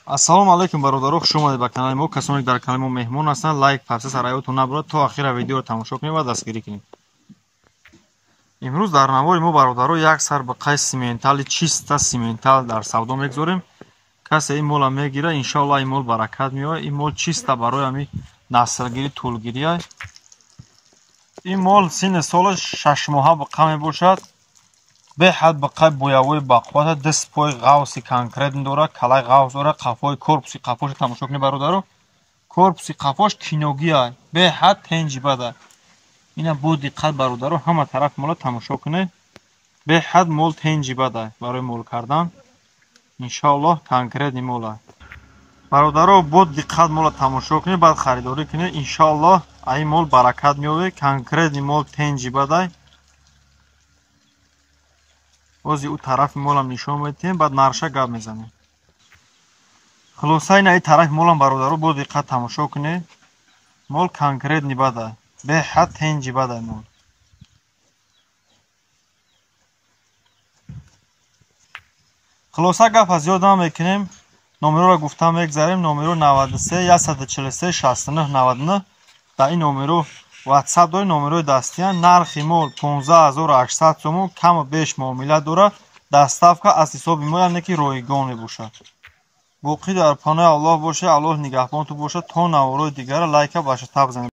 Ассалому алайкум бародаро, хуш омадед ба канали мо. Касоне ки дар канали мо меҳмон ҳастанд, лайк, подписка раётон набурад то охира видеоро тамошо кунед ва дастгирӣ кунед. Имрӯз дар навори мо бародаро як сар биқаи симентали чиста симентал дар савдо мегузорем. Касе ин мола мегира, иншоалло ин мол баракат меояд. Ин мол чиста барои ҳамин наслгирӣ тӯлгирӣ аст. ин мол синни солаш 6 моҳа биқа мебошад. беҳад биқаи боявои бақуввата, дасти пои ғавси конкретн дорад, калаи ғавс дорад, қафои корпуси қафош тамошо кунед бародаро. корпуси қафош киногӣ аст, беҳад тенҷибад аст. ина бо диққат бародаро ҳама тараф мола тамошо кунед. беҳад мол тенҷибад аст барои мол кардан. иншоаллоҳ конкретни мол аст. бародаро бо диққат мола тамошо кунед, баъд харидорӣ кунед. иншоаллоҳ ин мол баракат меёбед. конкретни мол тенҷибад аст. бози ӯ тарафи молам нишон медиҳем, баъд нарша гап мезанем. хулоса ина ин тарафи молам бародаро бо диққат тамошо кунед. мол конкретни бад аст, беҳад тенҷибад аст мол. хулоса гапа зиёд намекунем, номероро гуфтам мегзарем. номеро 93 143 69 99. дар ин номеро ватсап дорем, номерои дастиян. нархи мол 15800 сомон, каму беш муомила дорад. доставка аз ҳисоби мо яъне ки ройгон мебошад. боқӣ дар паноҳи Аллоҳ бошед. Аллоҳ нигаҳбонтон бошад. то наворои дигара лайка ба шатаб занед.